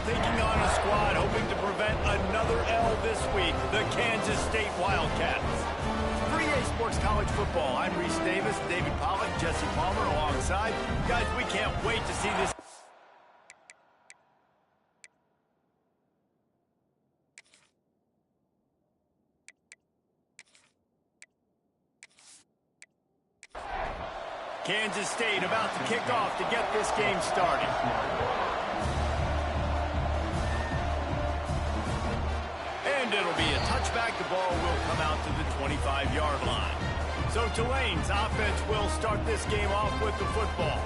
taking on a squad hoping to prevent another L this week, the Kansas State Wildcats. For EA Sports College Football, I'm Reese Davis, David Pollack, Jesse Palmer alongside. Guys, we can't wait to see this. Kansas State about to kick off to get this game started. And it'll be a touchback. The ball will come out to the 25-yard line. So Tulane's offense will start this game off with the football.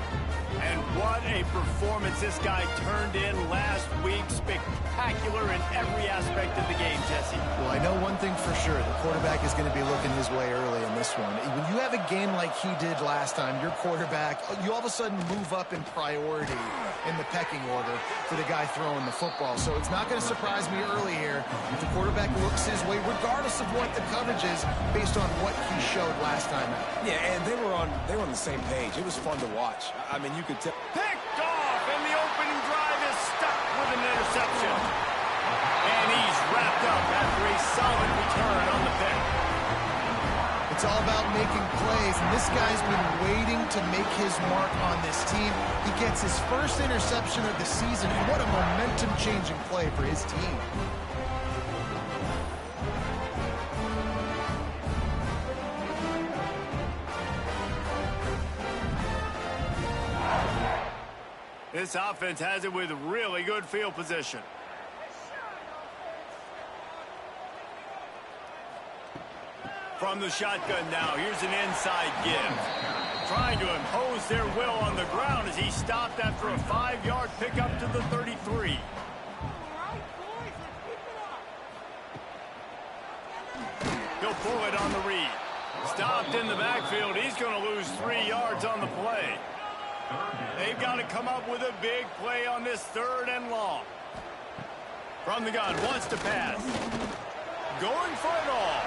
And what a performance this guy turned in last week. Spectacular in every aspect of the game, Jesse. Well, I know one thing for sure. The quarterback is going to be looking his way early in this one. When you have a game like he did last time, your quarterback, you all of a sudden move up in priority in the pecking order for the guy throwing the football. So it's not going to surprise me early here if the quarterback looks his way, regardless of what the coverage is, based on what he showed last time out. Yeah, and they were on the same page. It was fun to watch. I mean, you could tell. Picked off, and the opening drive is stuck with an interception. And he's wrapped up after a solid return on the pick. It's all about making plays, and this guy's been waiting to make his mark on this team. He gets his first interception of the season, and what a momentum-changing play for his team. This offense has it with really good field position. From the shotgun now, here's an inside give. Trying to impose their will on the ground as he stopped after a 5-yard pickup to the 33. He'll pull it on the read. Stopped in the backfield. He's going to lose 3 yards on the play. They've got to come up with a big play on this 3rd and long. From the gun, wants to pass. Going for it all.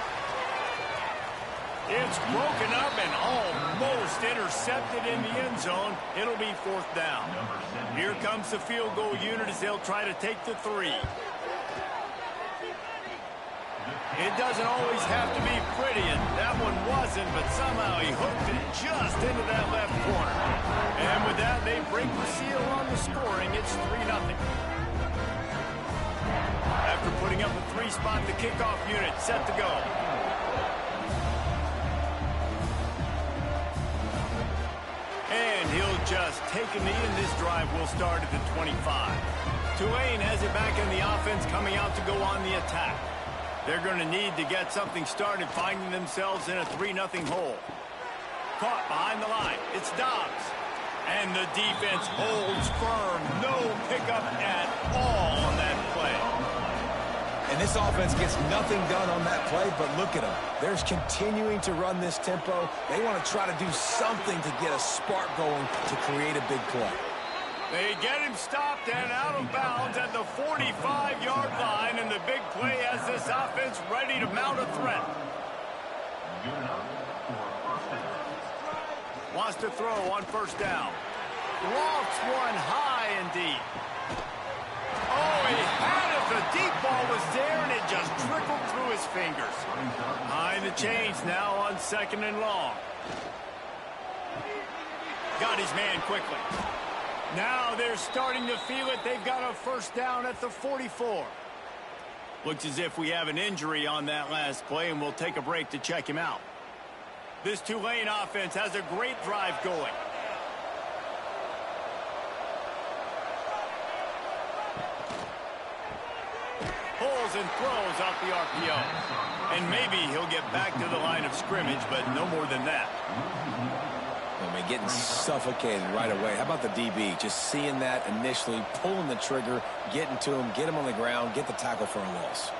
It's broken up and almost intercepted in the end zone. It'll be 4th down. Here comes the field goal unit as they'll try to take the 3. It doesn't always have to be pretty, and that one wasn't, but somehow he hooked it just into that left corner. And with that, they break the seal on the scoring. It's 3-0. After putting up a 3-spot, the kickoff unit set to go. And he'll just take a knee, and this drive will start at the 25. Tulane has it back in the offense, coming out to go on the attack. They're going to need to get something started, finding themselves in a 3-0 hole. Caught behind the line. It's Dobbs. And the defense holds firm. No pickup at all on that play. And this offense gets nothing done on that play, but look at them. They're continuing to run this tempo. They want to try to do something to get a spark going to create a big play. They get him stopped and out of bounds at the 45-yard line, and the big play has this offense ready to mount a threat. Wants to throw on 1st down. Lofts one high and deep. Oh, he had it. The deep ball was there, and it just trickled through his fingers. Behind the chains now on 2nd and long. Got his man quickly. Now they're starting to feel it. They've got a 1st down at the 44. Looks as if we have an injury on that last play, and we'll take a break to check him out. This Tulane offense has a great drive going. Pulls and throws out the RPO. And maybe he'll get back to the line of scrimmage, but no more than that. I mean, getting suffocated right away. How about the DB? Just seeing that initially, pulling the trigger, getting to him, get him on the ground, get the tackle for a loss.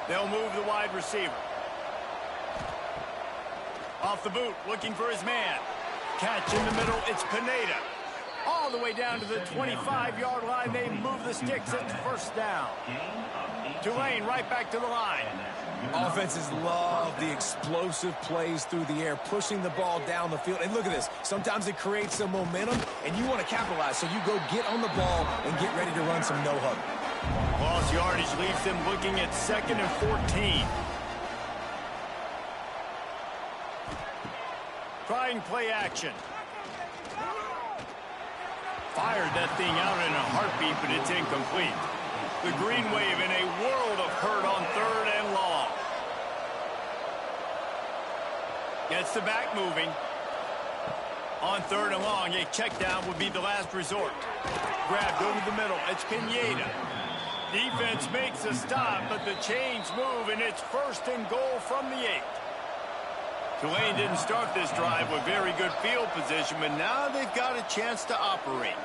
They'll move the wide receiver. Off the boot, looking for his man. Catch in the middle, it's Pineda. All the way down to the 25-yard line, they move the sticks at 1st down. Tulane right back to the line. Offenses love the explosive plays through the air, pushing the ball down the field. And look at this. Sometimes it creates some momentum, and you want to capitalize. So you go get on the ball and get ready to run some no-huddle. Lost yardage leaves them looking at 2nd and 14. Trying play action. Fired that thing out in a heartbeat, but it's incomplete. The Green Wave in a world of hurt on 3rd and long. Gets the back moving. On 3rd and long, a check down would be the last resort. Grabbed over the middle. It's Pineda. Defense makes a stop, but the chains move, and it's 1st and goal from the 8. Tulane didn't start this drive with very good field position, but now they've got a chance to operate.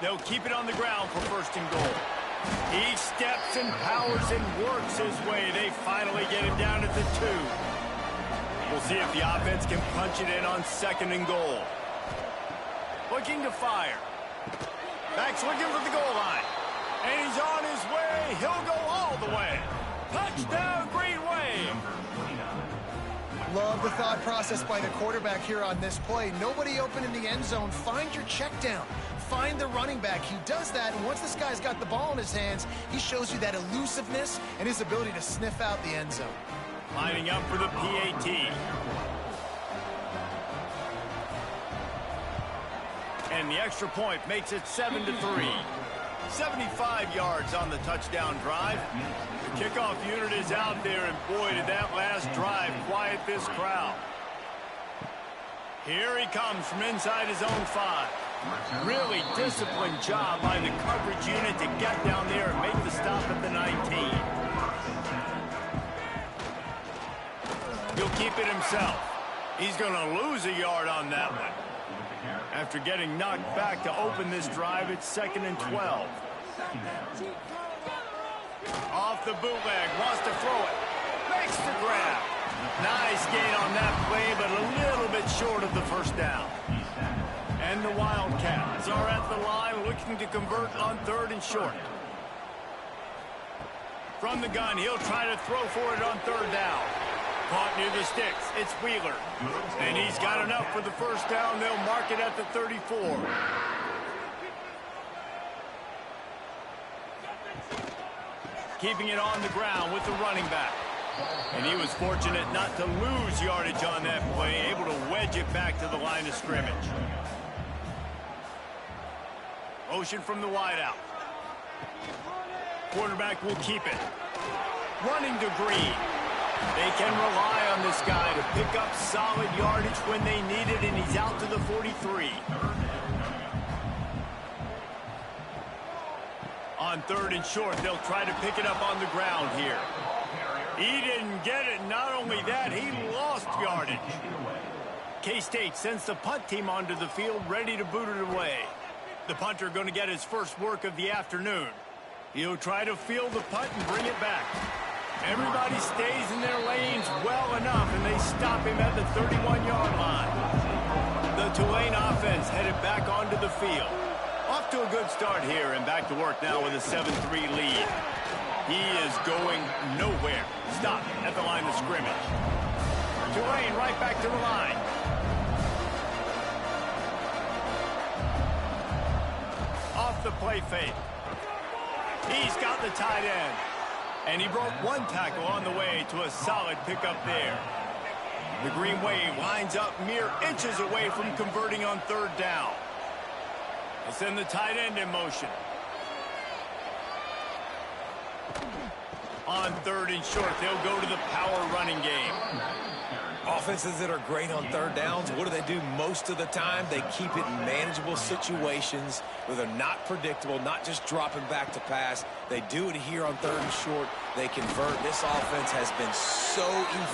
They'll keep it on the ground for 1st and goal. He steps and powers and works his way. They finally get him down at the 2. We'll see if the offense can punch it in on 2nd and goal. Looking to fire. Back's looking for the goal line. And he's on his way. He'll go all the way. Touchdown, Green Wave. Love the thought process by the quarterback here on this play. Nobody open in the end zone. Find your check down. Find the running back. He does that, and once this guy's got the ball in his hands, he shows you that elusiveness and his ability to sniff out the end zone. Lining up for the PAT. And the extra point makes it 7-3. 75 yards on the touchdown drive. The kickoff unit is out there, and boy, did that last drive quiet this crowd. Here he comes from inside his own 5. Really disciplined job by the coverage unit to get down there and make the stop at the 19. He'll keep it himself. He's going to lose a yard on that one. After getting knocked back to open this drive, it's 2nd and 12. Off the bootleg, wants to throw it. Makes the grab. Nice gain on that play, but a little bit short of the 1st down. And the Wildcats are at the line looking to convert on 3rd and short. From the gun, he'll try to throw for it on 3rd down. Caught near the sticks. It's Wheeler. And he's got enough for the 1st down. They'll mark it at the 34. Keeping it on the ground with the running back. And he was fortunate not to lose yardage on that play, able to wedge it back to the line of scrimmage. Motion from the wideout. Quarterback will keep it. Running to Green. They can rely on this guy to pick up solid yardage when they need it, and he's out to the 43. On 3rd and short, they'll try to pick it up on the ground here. He didn't get it. Not only that, he lost yardage. K-State sends the punt team onto the field, ready to boot it away. The punter going to get his first work of the afternoon. He'll try to field the punt and bring it back. Everybody stays in their lanes well enough, and they stop him at the 31-yard line. The Tulane offense headed back onto the field. Off to a good start here, and back to work now with a 7-3 lead. He is going nowhere. Stop at the line of scrimmage. Tulane right back to the line. Off the play fake. He's got the tight end. And he broke one tackle on the way to a solid pickup there. The Green Wave lines up mere inches away from converting on 3rd down. They send the tight end in motion. On 3rd and short, they'll go to the power running game. Offenses that are great on 3rd downs, what do? Most of the time, they keep it in manageable situations where they're not predictable, not just dropping back to pass. They do it here on 3rd and short. They convert. This offense has been so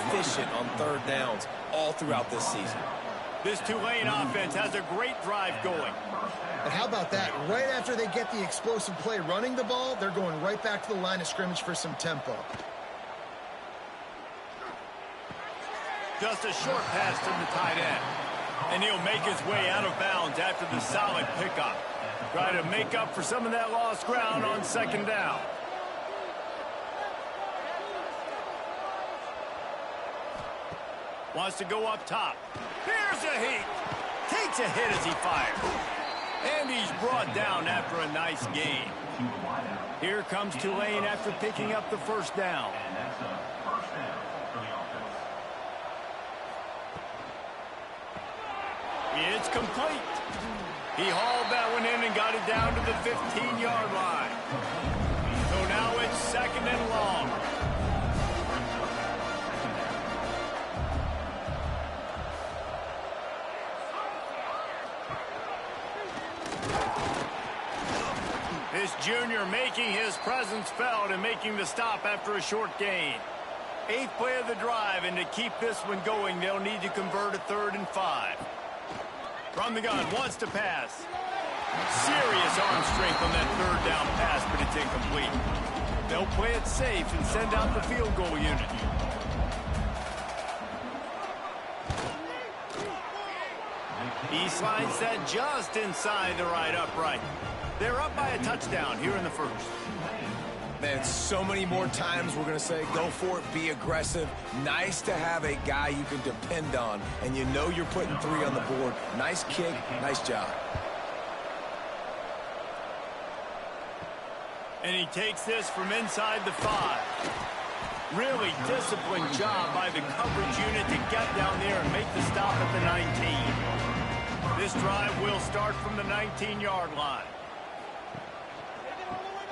efficient on 3rd downs all throughout this season. This Tulane offense has a great drive going. And how about that? Right after they get the explosive play running the ball, they're going right back to the line of scrimmage for some tempo. Just a short pass to the tight end. And he'll make his way out of bounds after the solid pickup. Try to make up for some of that lost ground on 2nd down. Wants to go up top. Here's a heat. Takes a hit as he fires. And he's brought down after a nice gain. Here comes Tulane after picking up the first down. It's complete. He hauled that one in and got it down to the 15-yard line. So now it's second and long. This junior making his presence felt and making the stop after a short gain. 8th play of the drive, and to keep this one going, they'll need to convert a 3rd and 5. From the gun, wants to pass. Serious arm strength on that 3rd down pass, but it's incomplete. They'll play it safe and send out the field goal unit. He slides that just inside the right upright. They're up by a touchdown here in the first. Man, so many more times we're going to say go for it, be aggressive. Nice to have a guy you can depend on, and you know you're putting 3 on the board. Nice kick, nice job. And he takes this from inside the 5. Really disciplined job by the coverage unit to get down there and make the stop at the 19. This drive will start from the 19-yard line.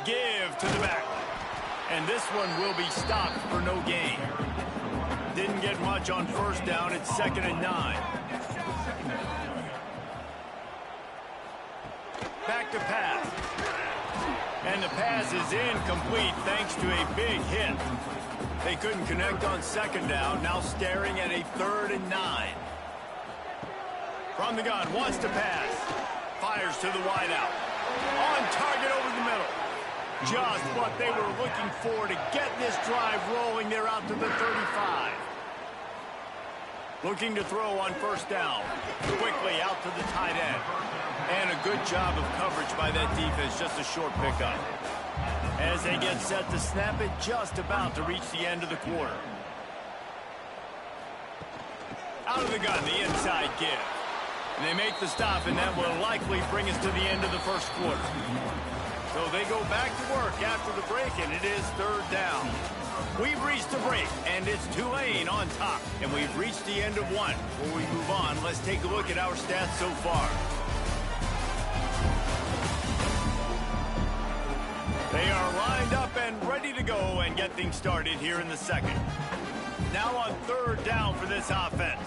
Give to the back. And this one will be stopped for no gain. Didn't get much on first down. It's 2nd and 9. Back to pass. And the pass is incomplete thanks to a big hit. They couldn't connect on 2nd down. Now staring at a 3rd and 9. From the gun, wants to pass. Fires to the wideout. On target over the middle. Just what they were looking for to get this drive rolling. They're out to the 35. Looking to throw on first down. Quickly out to the tight end. And a good job of coverage by that defense. Just a short pickup. As they get set to snap it, just about to reach the end of the quarter. Out of the gun, the inside give. And they make the stop, and that will likely bring us to the end of the first quarter. So they go back to work after the break, and it is 3rd down. We've reached the break, and it's Tulane on top. And we've reached the end of one. Before we move on, let's take a look at our stats so far. They are lined up and ready to go and get things started here in the second. Now on 3rd down for this offense.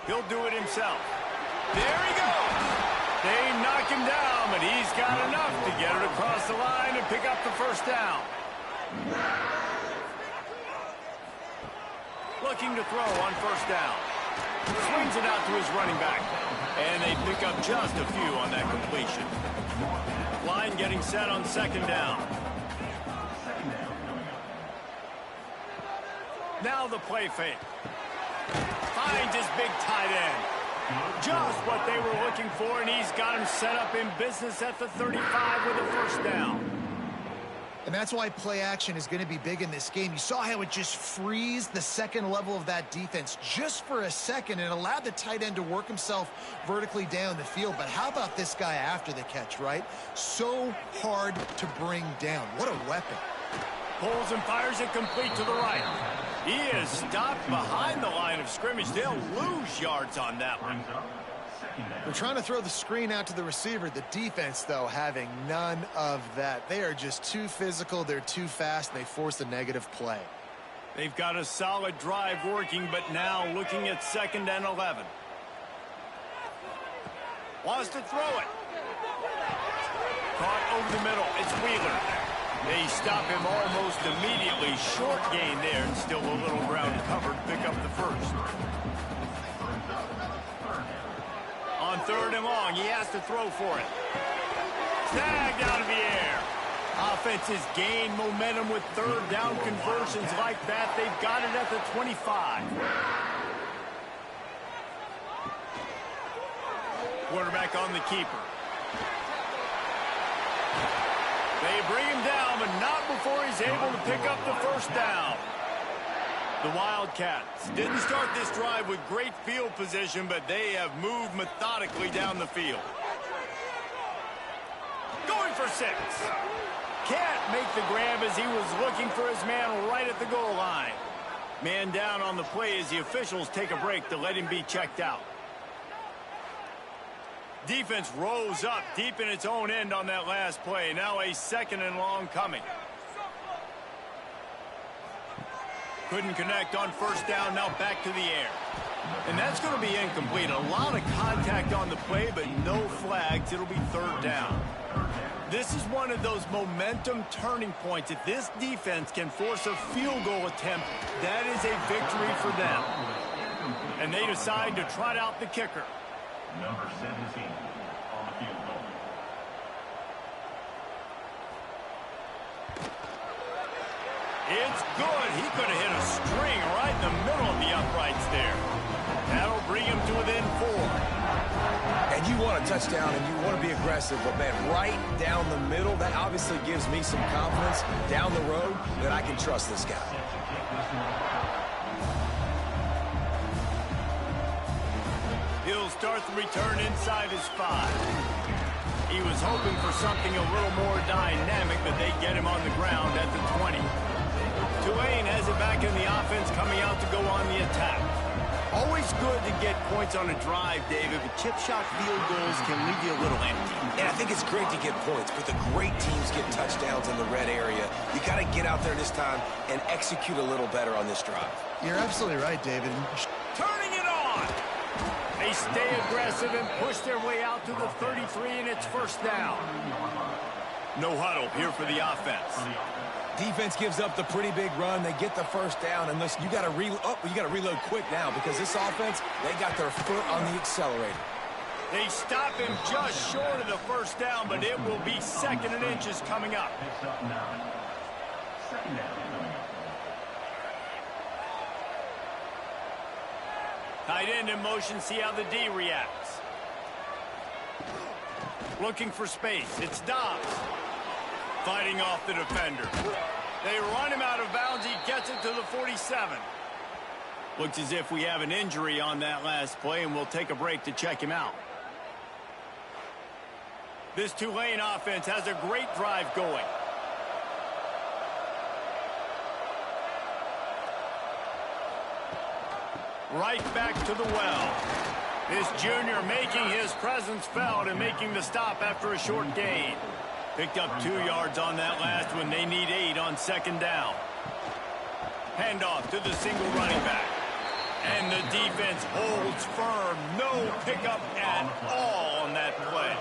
He'll do it himself. There he goes. They knock him down, but he's got enough to get it across the line and pick up the first down. Looking to throw on first down. Swings it out to his running back. And they pick up just a few on that completion. Line getting set on 2nd down. Now the play fake. Finds his big tight end. Just what they were looking for, and he's got him set up in business at the 35 with a first down. And that's why play action is going to be big in this game. You saw how it just frees the second level of that defense just for a second and allowed the tight end to work himself vertically down the field. But how about this guy after the catch, right? So hard to bring down. What a weapon. Pulls and fires it complete to the right. He is stopped behind the line of scrimmage. They'll lose yards on that one. They're trying to throw the screen out to the receiver. The defense, though, having none of that. They are just too physical. They're too fast, and they force a negative play. They've got a solid drive working, but now looking at 2nd and 11. Wants to throw it. Caught over the middle. It's Wheeler. They stop him almost immediately. Short gain there, and still a little ground covered. Pick up the first. On 3rd and long, he has to throw for it. Snagged out of the air. Offenses gain momentum with 3rd down conversions like that. They've got it at the 25. Quarterback on the keeper. They bring him down, but not before he's able to pick up the first down. The Wildcats didn't start this drive with great field position, but they have moved methodically down the field. Going for 6. Can't make the grab as he was looking for his man right at the goal line. Man down on the play as the officials take a break to let him be checked out. Defense rose up deep in its own end on that last play. Now a 2nd and long coming. Couldn't connect on 1st down, now back to the air. And that's going to be incomplete. A lot of contact on the play, but no flags. It'll be 3rd down. This is one of those momentum turning points. If this defense can force a field goal attempt, that is a victory for them. And they decide to trot out the kicker. Number 17 on the field goal. It's good. He could have hit a string right in the middle of the uprights there. That'll bring him to within 4. And you want a touchdown and you want to be aggressive, but man, right down the middle, that obviously gives me some confidence down the road that I can trust this guy. He'll start the return inside his 5. He was hoping for something a little more dynamic, but they get him on the ground at the 20. Tulane has it back in the offense, coming out to go on the attack. Always good to get points on a drive, David, but chip shot field goals can leave you a little empty. And I think it's great to get points, but the great teams get touchdowns in the red area. You got to get out there this time and execute a little better on this drive. You're absolutely right, David. Turning it on! They stay aggressive and push their way out to the 33, and it's 1st down. No huddle here for the offense. Defense gives up the pretty big run. They get the 1st down, and listen, you got to reload quick now because this offense, they got their foot on the accelerator. They stop him just short of the 1st down, but it will be 2nd and inches coming up. Picks up 9. 2nd down coming up. Tight end in motion, see how the D reacts. Looking for space, it's Dobbs. Fighting off the defender. They run him out of bounds, he gets it to the 47. Looks as if we have an injury on that last play, and we'll take a break to check him out. This Tulane offense has a great drive going. Right back to the well. This junior making his presence felt and making the stop after a short gain. Picked up 2 yards on that last one. They need 8 on 2nd down. Handoff to the single running back. And the defense holds firm. No pickup at all on that play.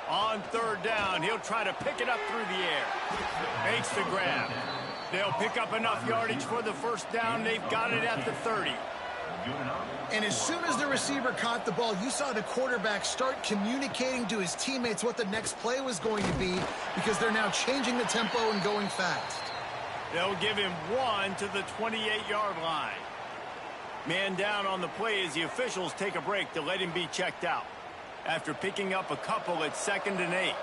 On 3rd down, he'll try to pick it up through the air. Makes the grab. They'll pick up enough yardage for the 1st down. They've got it at the 30. And as soon as the receiver caught the ball, you saw the quarterback start communicating to his teammates what the next play was going to be because they're now changing the tempo and going fast. They'll give him 1 to the 28-yard line. Man down on the play as the officials take a break to let him be checked out. After picking up a couple at 2nd and 8.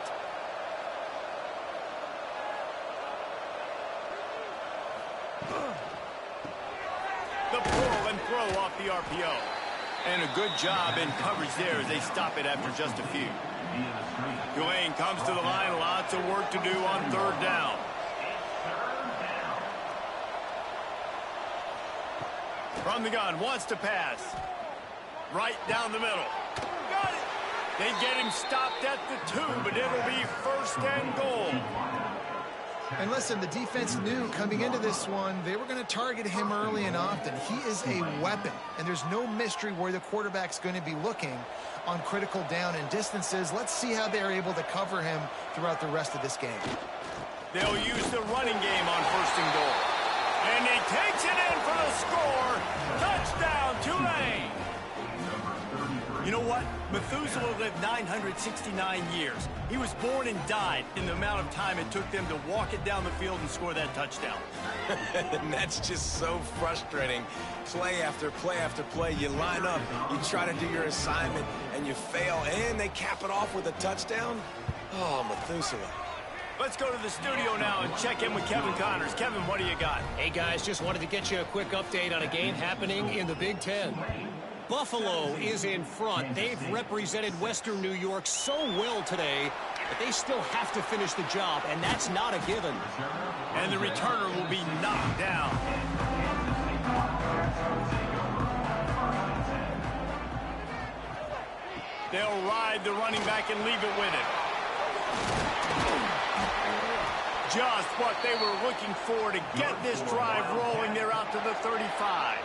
The pull and throw off the RPO. And a good job in coverage there as they stop it after just a few. Tulane comes to the line. Lots of work to do on 3rd down. From the gun, wants to pass. Right down the middle. Got it. They get him stopped at the 2, but it'll be 1st and goal. And listen, the defense knew coming into this one, they were going to target him early and often. He is a weapon, and there's no mystery where the quarterback's going to be looking on critical down and distances. Let's see how they're able to cover him throughout the rest of this game. They'll use the running game on 1st and goal. And he takes it in for the score. Touchdown, Tulane. You know what? Methuselah lived 969 years. He was born and died in the amount of time it took them to walk it down the field and score that touchdown. And that's just so frustrating. Play after play after play. You line up, you try to do your assignment, and you fail, and they cap it off with a touchdown? Oh, Methuselah. Let's go to the studio now and check in with Kevin Connors. Kevin, what do you got? Hey, guys, just wanted to get you a quick update on a game happening in the Big Ten. Buffalo is in front. They've represented Western New York so well today, but they still have to finish the job, and that's not a given. And the returner will be knocked down. They'll ride the running back and leave it with it. Just what they were looking for to get this drive rolling. They're out to the 35.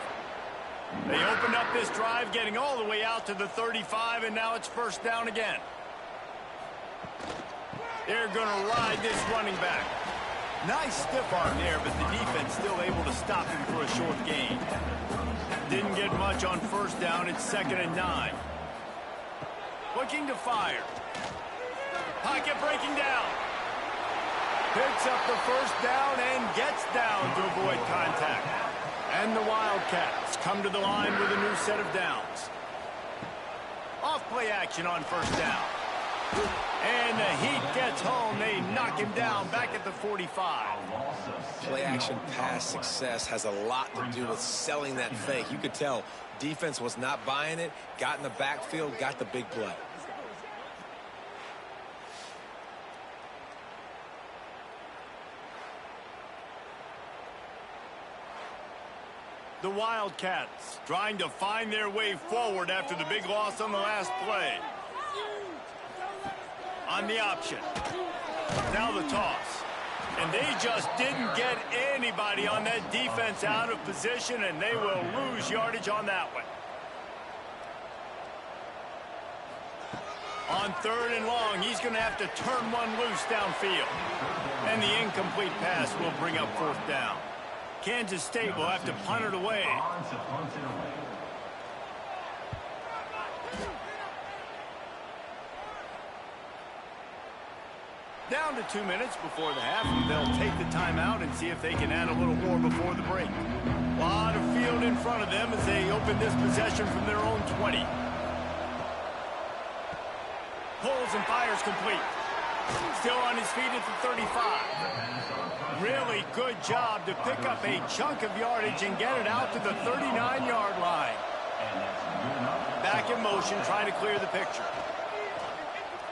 They opened up this drive, getting all the way out to the 35, and now it's first down again. They're going to ride this running back. Nice stiff arm there, but the defense still able to stop him for a short gain. Didn't get much on first down. It's 2nd and 9. Looking to fire. Pocket breaking down. Picks up the first down and gets down to avoid contact. And the Wildcats come to the line with a new set of downs. Off play action on first down. And the Heat gets home. They knock him down back at the 45. Play action pass success has a lot to do with selling that fake. You could tell defense was not buying it, got in the backfield, got the big play. The Wildcats trying to find their way forward after the big loss on the last play. On the option. Now the toss. And they just didn't get anybody on that defense out of position, and they will lose yardage on that one. On 3rd and long, he's going to have to turn one loose downfield. And the incomplete pass will bring up 4th down. Kansas State will have to punt it away. Down to 2 minutes before the half, and they'll take the timeout and see if they can add a little more before the break. A lot of field in front of them as they open this possession from their own 20. Pulls and fires complete. Still on his feet at the 35. Really good job to pick up a chunk of yardage and get it out to the 39-yard line. Back in motion, trying to clear the picture.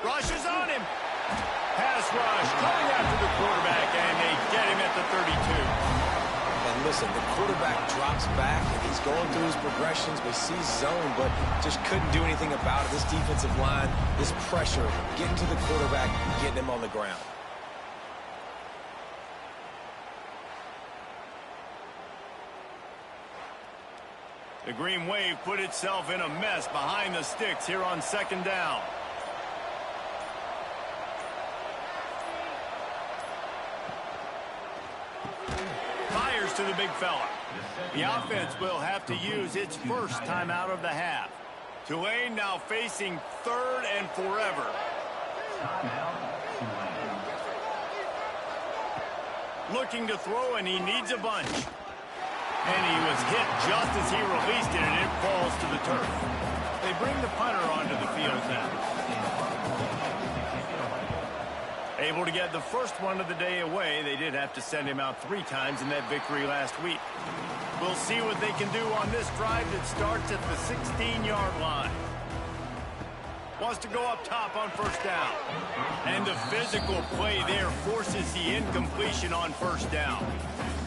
Rushes on him. Pass rush, coming after the quarterback, and they get him at the 32. And listen, the quarterback drops back, and he's going through his progressions. We see zone, but just couldn't do anything about it. This defensive line, this pressure, getting to the quarterback, getting him on the ground. The Green Wave put itself in a mess behind the sticks here on 2nd down. Fires to the big fella. The offense will have to use its first timeout of the half. Tulane now facing 3rd and forever. Looking to throw, and he needs a bunch. And he was hit just as he released it, and it falls to the turf. They bring the punter onto the field now. Able to get the first one of the day away. They did have to send him out 3 times in that victory last week. We'll see what they can do on this drive that starts at the 16-yard line. Wants to go up top on first down. And the physical play there forces the incompletion on first down.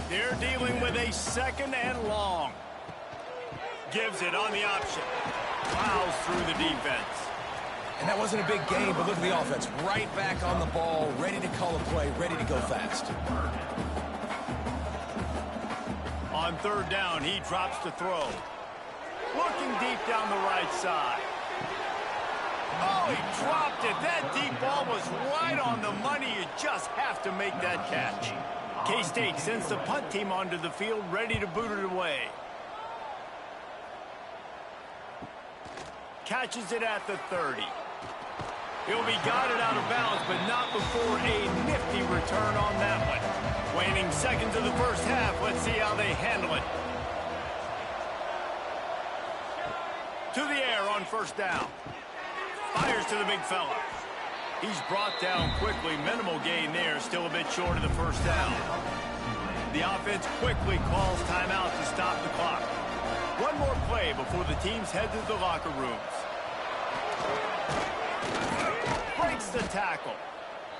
They're dealing with a 2nd and long. Gives it on the option. Plows through the defense. And that wasn't a big game, but look at the offense. Right back on the ball, ready to call a play, ready to go fast. On 3rd down, he drops to throw. Looking deep down the right side. Oh, he dropped it. That deep ball was right on the money. You just have to make that catch. K-State sends the punt team onto the field, ready to boot it away. catches it at the 30. He'll be guided out of bounds, but not before a nifty return on that one. Waning seconds of the first half. Let's see how they handle it. To the air on first down. Fires to the big fella. He's brought down quickly. Minimal gain there. Still a bit short of the first down. The offense quickly calls timeout to stop the clock. One more play before the teams head to the locker rooms. Breaks the tackle.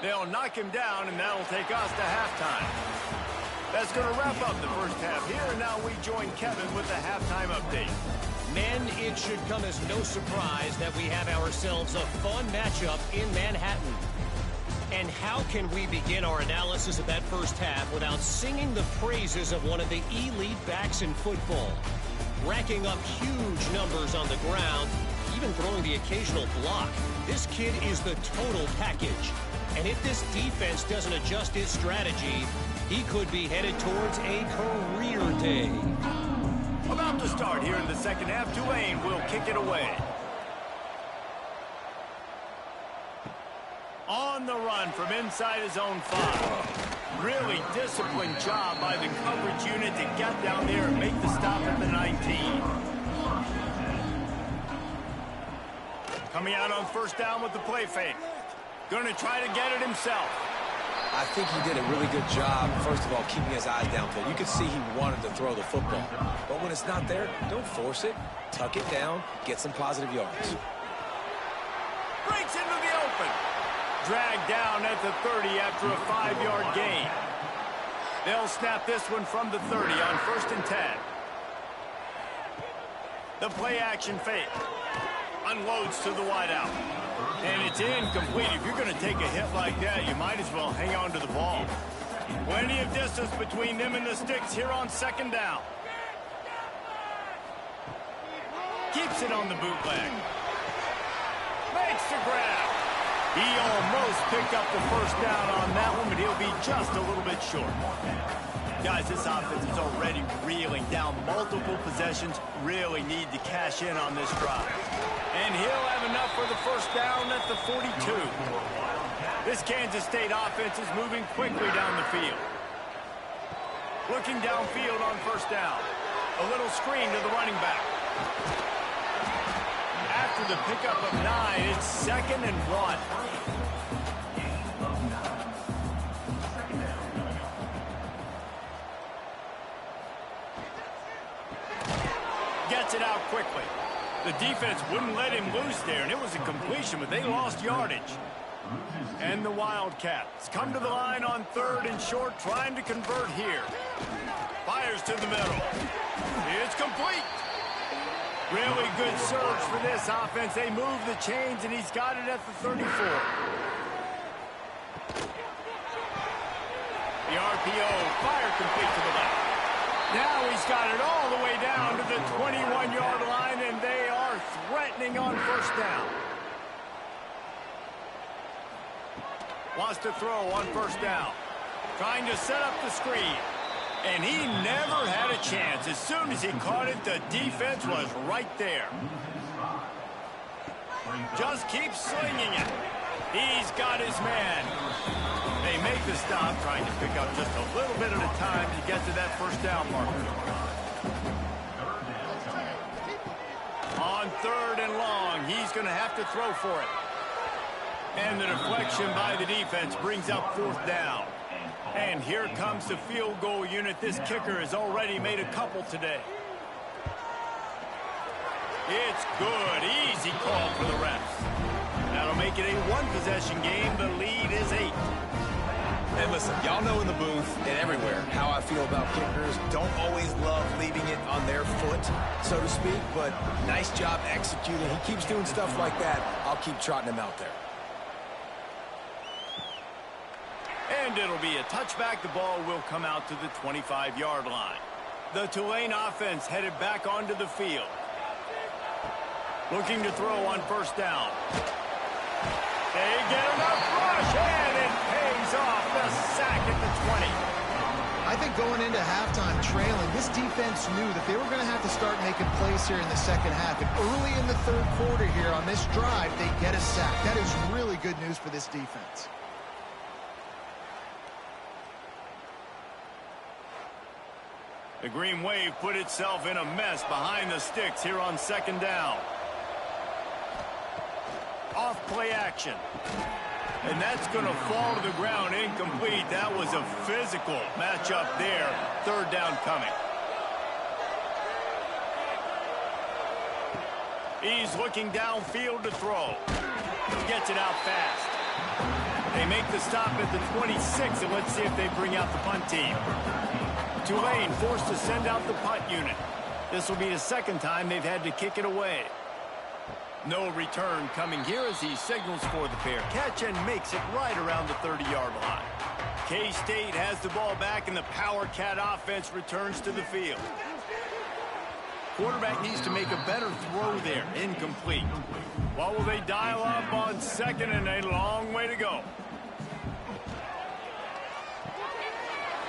They'll knock him down, and that'll take us to halftime. That's going to wrap up the first half here, and now we join Kevin with the halftime update. Men, it should come as no surprise that we have ourselves a fun matchup in Manhattan. And how can we begin our analysis of that first half without singing the praises of one of the elite backs in football? Racking up huge numbers on the ground, even throwing the occasional block. This kid is the total package. And if this defense doesn't adjust its strategy, he could be headed towards a career day. About to start here in the second half. Tulane will kick it away. On the run from inside his own 5. Really disciplined job by the coverage unit to get down there and make the stop at the 19. Coming out on first down with the play fake. Going to try to get it himself. I think he did a really good job, first of all, keeping his eyes downfield. You could see he wanted to throw the football. But when it's not there, don't force it. Tuck it down. Get some positive yards. Breaks into the open. Dragged down at the 30 after a 5-yard gain. They'll snap this one from the 30 on 1st and 10. The play action fake. Unloads to the wideout. And it's incomplete. If you're going to take a hit like that, you might as well hang on to the ball. Plenty of distance between them and the sticks here on 2nd down. Keeps it on the bootleg. Makes the grab. He almost picked up the first down on that one, but he'll be just a little bit short. Guys, this offense is already reeling down multiple possessions. Really need to cash in on this drive. And he'll have enough for the first down at the 42. This Kansas State offense is moving quickly down the field. Looking downfield on first down. A little screen to the running back. After the pickup of 9, it's 2nd and 1. Gets it out quickly. The defense wouldn't let him loose there, and it was a completion, but they lost yardage. And the Wildcats come to the line on 3rd and short, trying to convert here. Fires to the middle. It's complete. Really good surge for this offense. They move the chains, and he's got it at the 34. The RPO, fire complete to the left. Now he's got it all the way down to the 21-yard line, and they are threatening on first down. Wants to throw on first down. Trying to set up the screen. And he never had a chance. As soon as he caught it, the defense was right there. Just keeps slinging it. He's got his man. They make the stop, trying to pick up just a little bit at a time to get to that first down marker. On 3rd and long, he's going to have to throw for it. And the deflection by the defense brings up 4th down. And here comes the field goal unit. This kicker has already made a couple today. It's good. Easy call for the refs. That'll make it a 1-possession game. The lead is 8. And listen, y'all know in the booth and everywhere how I feel about kickers. Don't always love leaving it on their foot, so to speak, but nice job executing. He keeps doing stuff like that. I'll keep trotting him out there. And it'll be a touchback. The ball will come out to the 25-yard line. The Tulane offense headed back onto the field. Looking to throw on first down. They get enough rush, and it pays off. The sack at the 20. I think going into halftime trailing, this defense knew that they were going to have to start making plays here in the second half. And early in the third quarter here on this drive, they get a sack. That is really good news for this defense. The Green Wave put itself in a mess behind the sticks here on second down. Off play action. And that's going to fall to the ground incomplete. That was a physical matchup there. Third down coming. He's looking downfield to throw. Gets it out fast. They make the stop at the 26, and let's see if they bring out the punt team. Tulane forced to send out the punt unit. This will be the second time they've had to kick it away. No return coming here as he signals for the pair. Catch and makes it right around the 30-yard line. K-State has the ball back, and the Power Cat offense returns to the field. Quarterback needs to make a better throw there. Incomplete. What will they dial up on second, and a long way to go.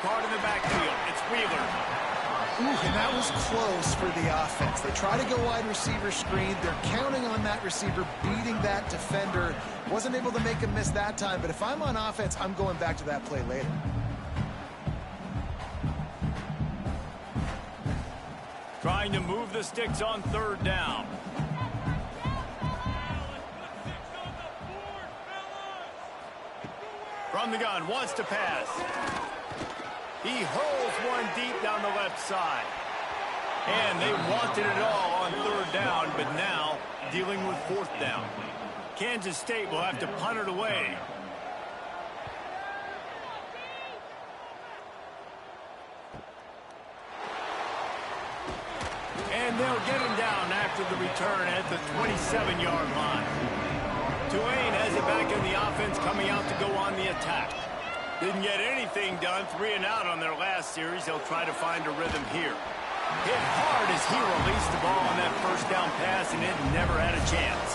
Card in the backfield. It's Wheeler. And that was close for the offense. They try to go wide receiver screen. They're counting on that receiver beating that defender. Wasn't able to make him miss that time, but if I'm on offense, I'm going back to that play later. Trying to move the sticks on third down. From the gun, wants to pass. He hurls one deep down the left side. And they wanted it all on third down, but now dealing with fourth down. Kansas State will have to punt it away. And they'll get him down after the return at the 27-yard line. Tulane has it back in the offense, coming out to go on the attack. Didn't get anything done, 3 and out on their last series. They'll try to find a rhythm here. Hit hard as he released the ball on that first down pass, and it never had a chance.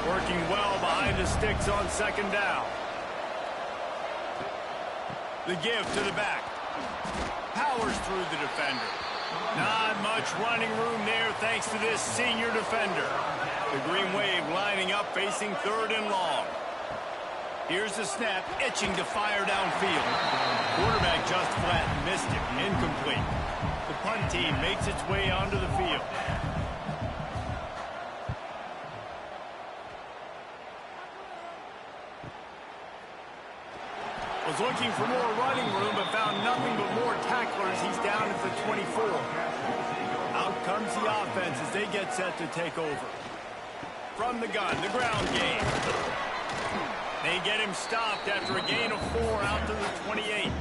Working well behind the sticks on second down. The give to the back. Powers through the defender. Not much running room there thanks to this senior defender. The Green Wave lining up facing third and long. Here's the snap, itching to fire downfield. Quarterback just flat and missed him. Incomplete. The punt team makes its way onto the field. Was looking for more running room, but found nothing but more tacklers. He's down at the 24. Out comes the offense as they get set to take over. From the gun, the ground game. They get him stopped after a gain of 4 out to the 28.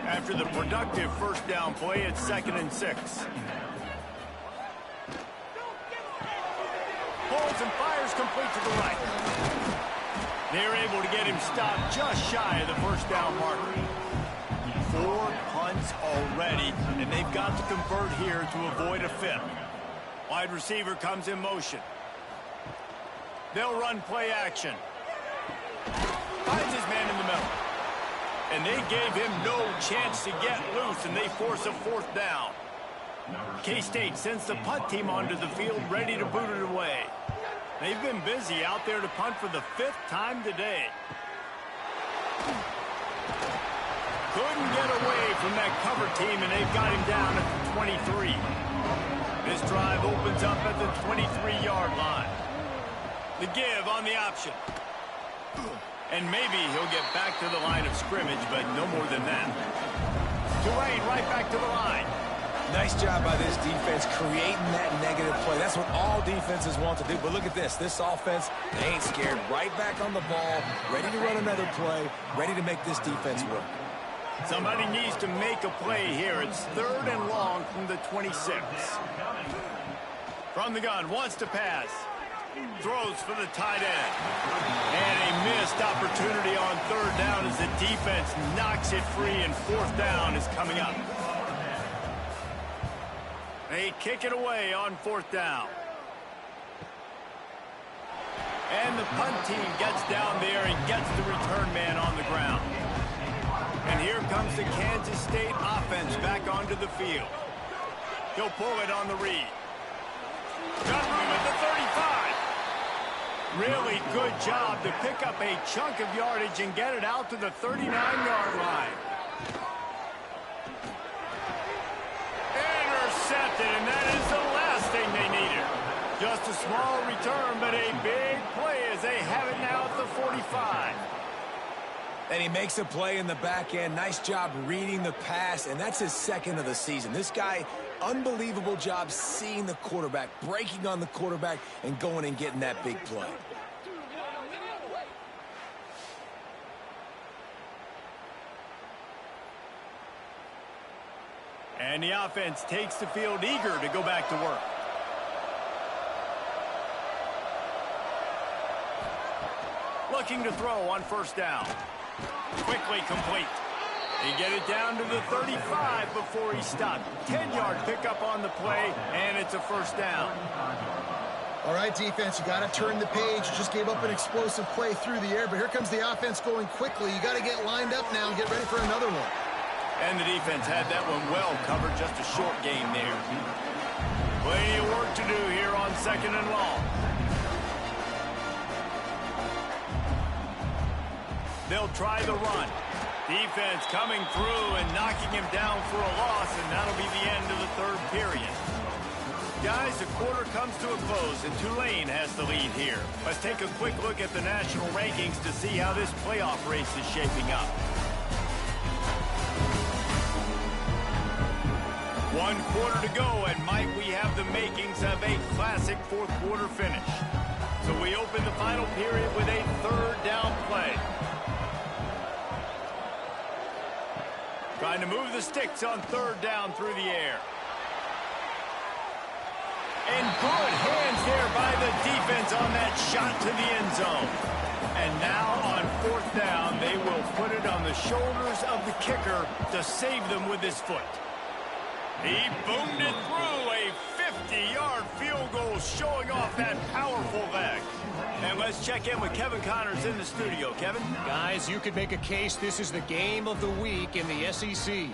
After the productive first down play, it's 2nd and 6. Pulls and fires complete to the right. They're able to get him stopped just shy of the first down marker. 4 punts already, and they've got to convert here to avoid a 5th. Wide receiver comes in motion. They'll run play action. Finds his man in the middle. And they gave him no chance to get loose, and they force a 4th down. K-State sends the punt team onto the field, ready to boot it away. They've been busy out there to punt for the 5th time today. Couldn't get away from that cover team, and they've got him down at the 23. This drive opens up at the 23-yard line. The give on the option. And maybe he'll get back to the line of scrimmage, but no more than that. Tulane right back to the line. Nice job by this defense creating that negative play. That's what all defenses want to do. But look at this. This offense, they ain't scared. Right back on the ball, ready to run another play, ready to make this defense work. Somebody needs to make a play here. It's 3rd and long from the 26. From the gun, wants to pass. Throws for the tight end. And a missed opportunity on 3rd down as the defense knocks it free, and 4th down is coming up. They kick it away on 4th down. And the punt team gets down there and gets the return man on the ground. And here comes moves the Kansas State offense back onto the field. He'll pull it on the read. Got room at the 35. Really good job to pick up a chunk of yardage and get it out to the 39-yard line. Intercepted, and that is the last thing they needed. Just a small return, but a big play as they have it now at the 45. And he makes a play in the back end. Nice job reading the pass, and that's his second of the season. This guy, unbelievable job seeing the quarterback, breaking on the quarterback, and going and getting that big play. And the offense takes the field eager to go back to work. Looking to throw on first down. Quickly complete. They get it down to the 35 before he stopped. 10-yard pickup on the play, and it's a first down. All right, defense, you got to turn the page. You just gave up an explosive play through the air, but here comes the offense going quickly. You got to get lined up now and get ready for another one. And the defense had that one well covered, just a short game there. Plenty of work to do here on second and long. They'll try the run. Defense coming through and knocking him down for a loss, and that'll be the end of the third period. Guys, the quarter comes to a close, and Tulane has the lead here. Let's take a quick look at the national rankings to see how this playoff race is shaping up. 1 quarter to go, and might we have the makings of a classic fourth quarter finish. So we open the final period with a third down play. Trying to move the sticks on third down through the air. And good hands there by the defense on that shot to the end zone. And now on fourth down, they will put it on the shoulders of the kicker to save them with his foot. He boomed it through a 50-yard field goal, showing off that powerful leg. And let's check in with Kevin Connors in the studio. Kevin? Guys, you could make a case this is the game of the week in the SEC.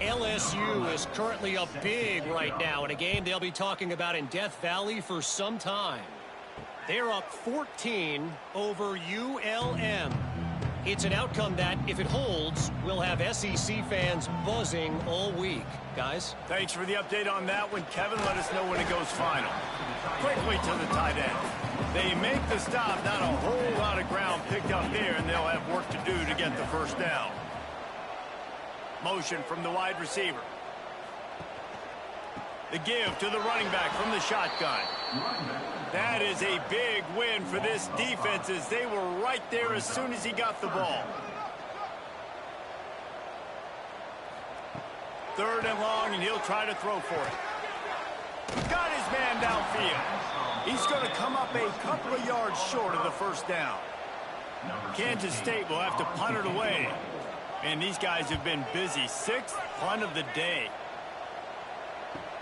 LSU is currently up big right now in a game they'll be talking about in Death Valley for some time. They're up 14 over ULM. It's an outcome that, if it holds, will have SEC fans buzzing all week. Guys? Thanks for the update on that one, Kevin. Let us know when it goes final. Quickly to the tight end. They make the stop. Not a whole lot of ground picked up there, and they'll have work to do to get the first down. Motion from the wide receiver. The give to the running back from the shotgun. That is a big win for this defense, as they were right there as soon as he got the ball. Third and long, and he'll try to throw for it. Got his man downfield. He's going to come up a couple of yards short of the first down. Kansas State will have to punt it away. And these guys have been busy. 6th punt of the day.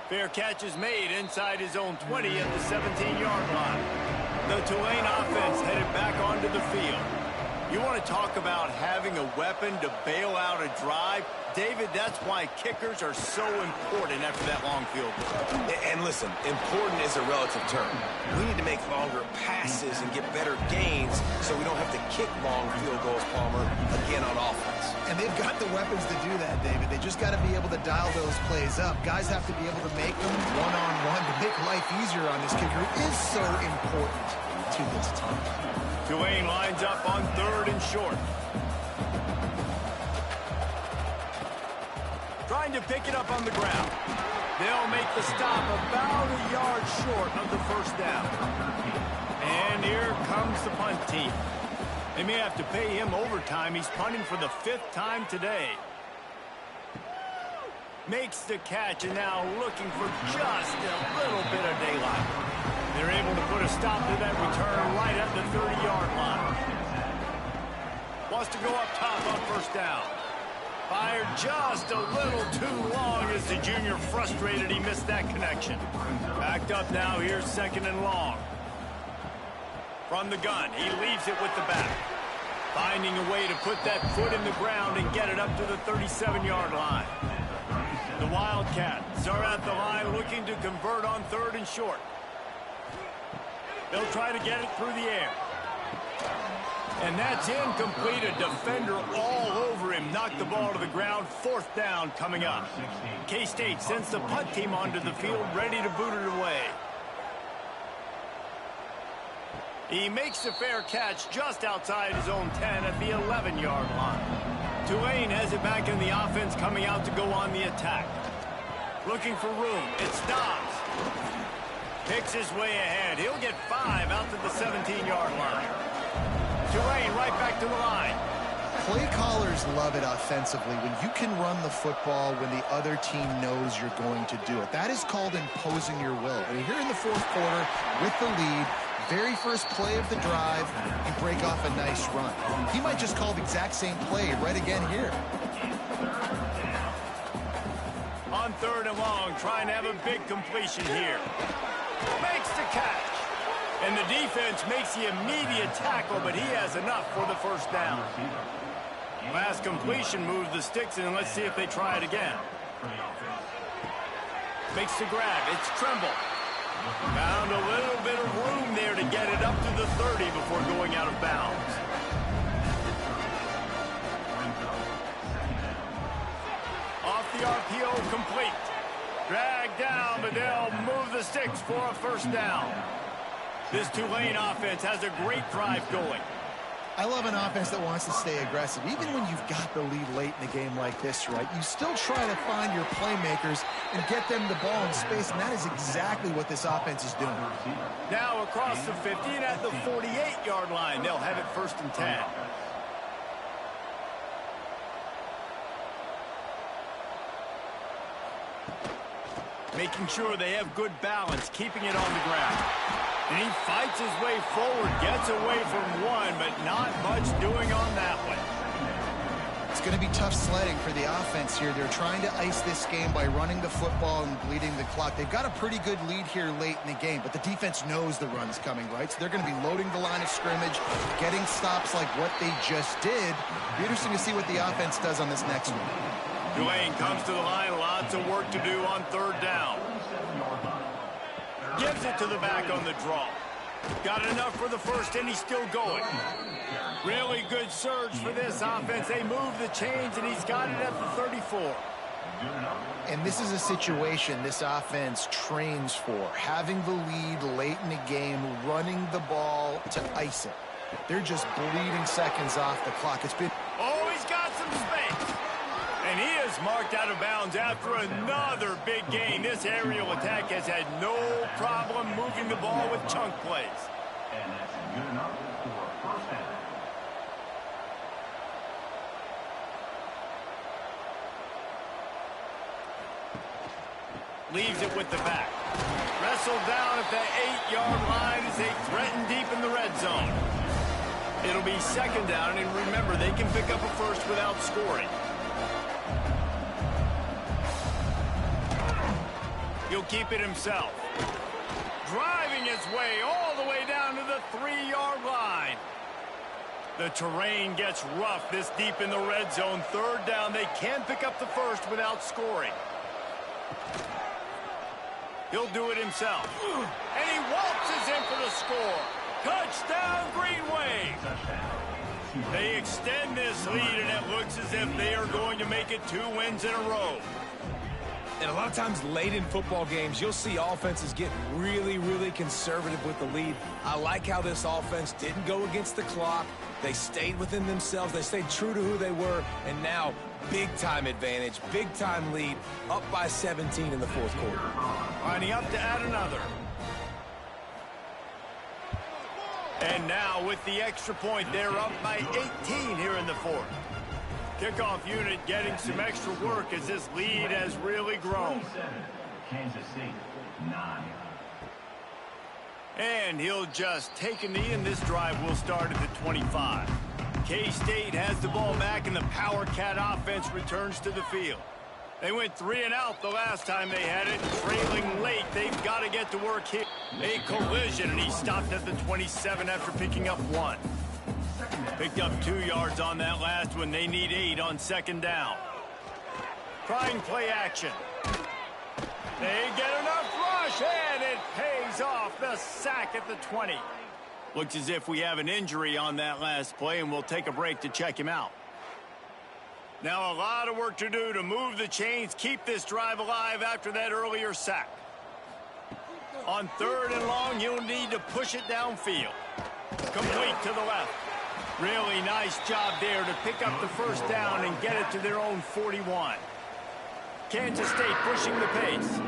Fair catch is made inside his own 20 at the 17-yard line. The Tulane offense headed back onto the field. You want to talk about having a weapon to bail out a drive? David, that's why kickers are so important after that long field goal. And listen, important is a relative term. We need to make longer passes and get better gains so we don't have to kick long field goals, Palmer, again on offense. And they've got the weapons to do that, David. They just got to be able to dial those plays up. Guys have to be able to make them one-on-one to make life easier on this kicker. It is so important to this team. Tulane lines up on third and short. Trying to pick it up on the ground. They'll make the stop about a yard short of the first down. And here comes the punt team. They may have to pay him overtime. He's punting for the 5th time today. Makes the catch, and now looking for just a little bit of daylight. They're able to put a stop to that return right at the 30-yard line. Wants to go up top on first down. Fired just a little too long as the junior frustrated he missed that connection. Backed up now, here's 2nd and long. From the gun, he leaves it with the back. Finding a way to put that foot in the ground and get it up to the 37-yard line. The Wildcats are at the line looking to convert on 3rd and short. They'll try to get it through the air. And that's incomplete. A defender all over him. Knocked the ball to the ground. 4th down coming up. K-State sends the punt team onto the field, ready to boot it away. He makes the fair catch just outside his own 10 at the 11-yard line. Tulane has it back in the offense, coming out to go on the attack. Looking for room. It stops. Picks his way ahead. He'll get 5 out to the 17-yard line. Tulane right back to the line. Play callers love it offensively when you can run the football when the other team knows you're going to do it. That is called imposing your will. And here in the 4th quarter with the lead, very first play of the drive, you break off a nice run. He might just call the exact same play right again here. On 3rd and long, trying to have a big completion here. Makes the catch. And the defense makes the immediate tackle, but he has enough for the 1st down. Last completion moved the sticks, and let's see if they try it again. Makes the grab. It's Tremble. Found a little bit of room there to get it up to the 30 before going out of bounds. Off the RPO, complete. Dragged down, but they'll move the sticks for a 1st down. This Tulane offense has a great drive going. I love an offense that wants to stay aggressive. Even when you've got the lead late in a game like this, right, you still try to find your playmakers and get them the ball in space, and that is exactly what this offense is doing. Now across the 50 and at the 48-yard line, they'll have it 1st and 10. Making sure they have good balance, keeping it on the ground. And he fights his way forward, gets away from one, but not much doing on that one. It's going to be tough sledding for the offense here. They're trying to ice this game by running the football and bleeding the clock. They've got a pretty good lead here late in the game, but the defense knows the run's coming, right? So they're going to be loading the line of scrimmage, getting stops like what they just did. Be interesting to see what the offense does on this next one. Tulane comes to the line, lots of work to do on 3rd down. Gives it to the back on the draw. Got enough for the 1st, and he's still going. Really good surge for this offense. They move the chains, and he's got it at the 34. And this is a situation this offense trains for. Having the lead late in the game, running the ball to ice it. They're just bleeding seconds off the clock. It's been... Oh, he's got some space. And he is marked out of bounds after another big gain. This aerial attack has had no problem moving the ball with chunk plays. And that's good enough for a 1st down. Leaves it with the back. Wrestled down at the 8-yard line as they threaten deep in the red zone. It'll be 2nd down, and remember, they can pick up a 1st without scoring. He'll keep it himself. Driving his way all the way down to the 3-yard line. The terrain gets rough this deep in the red zone. 3rd down. They can pick up the 1st without scoring. He'll do it himself. And he waltzes in for the score. Touchdown, Green Wave. They extend this lead, and it looks as if they are going to make it 2 wins in a row. And a lot of times late in football games, you'll see offenses get really, really conservative with the lead. I like how this offense didn't go against the clock. They stayed within themselves. They stayed true to who they were. And now, big-time advantage, big-time lead, up by 17 in the 4th quarter. Lining up to add another. And now with the extra point, they're up by 18 here in the 4th. Kickoff unit getting some extra work as this lead has really grown. Kansas State, 9. And he'll just take a knee, and this drive will start at the 25. K-State has the ball back, and the Power Cat offense returns to the field. They went 3 and out the last time they had it. Trailing late, they've got to get to work here. A collision, and he stopped at the 27 after picking up 1. Picked up 2 yards on that last one. They need 8 on second down. Trying play action. They get enough rush, and it pays off. The sack at the 20. Looks as if we have an injury on that last play, and we'll take a break to check him out. Now a lot of work to do to move the chains, keep this drive alive after that earlier sack. On 3rd and long, you'll need to push it downfield. Complete to the left. Really nice job there to pick up the first down and get it to their own 41. Kansas State pushing the pace.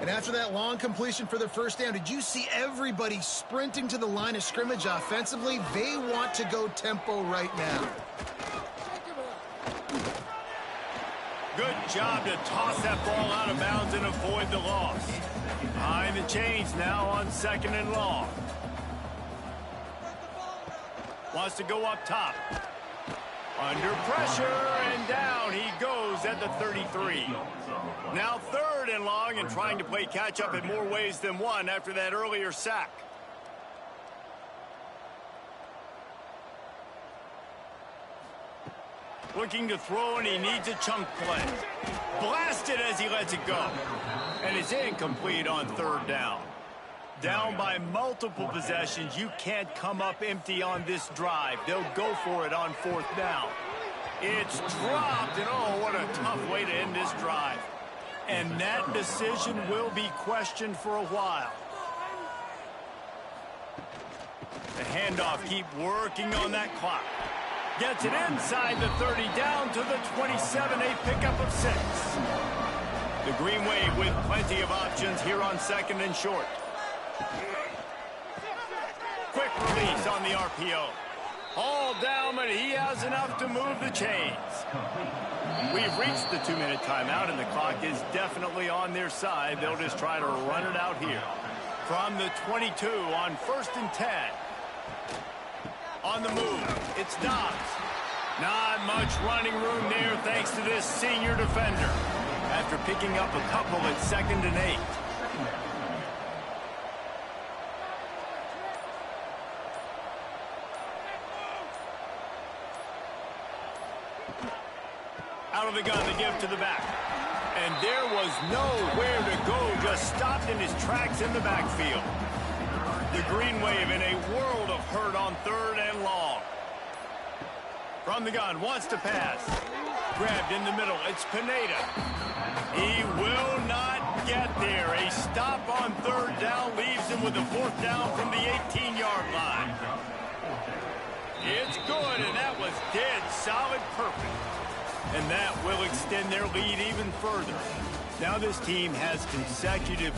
And after that long completion for the first down, did you see everybody sprinting to the line of scrimmage offensively? They want to go tempo right now. Good job to toss that ball out of bounds and avoid the loss. Behind the chains now on 2nd and long. Wants to go up top. Under pressure, and down he goes at the 33. Now 3rd and long, and trying to play catch-up in more ways than one after that earlier sack. Looking to throw, and he needs a chunk play. Blasted as he lets it go. And it's incomplete on 3rd down. Down by multiple possessions. You can't come up empty on this drive. They'll go for it on 4th down. It's dropped, and oh, what a tough way to end this drive. And that decision will be questioned for a while. The handoff, keep working on that clock. Gets it inside the 30, down to the 27, a pickup of 6. The Green Wave with plenty of options here on 2nd and short. Quick release on the RPO. All down, but he has enough to move the chains. We've reached the 2-minute timeout, and the clock is definitely on their side. They'll just try to run it out here. From the 22 on 1st and 10. On the move, it's Dobbs. Not much running room there thanks to this senior defender. After picking up a couple at 2nd and 8. Out of the gun, the give to the back. And there was nowhere to go, just stopped in his tracks in the backfield. The Green Wave in a world of hurt on 3rd and long. From the gun, wants to pass. Grabbed in the middle, it's Pineda. He will not get there. A stop on 3rd down leaves him with a 4th down from the 18-yard line. It's good, and that was dead solid perfect. And that will extend their lead even further. Now this team has consecutive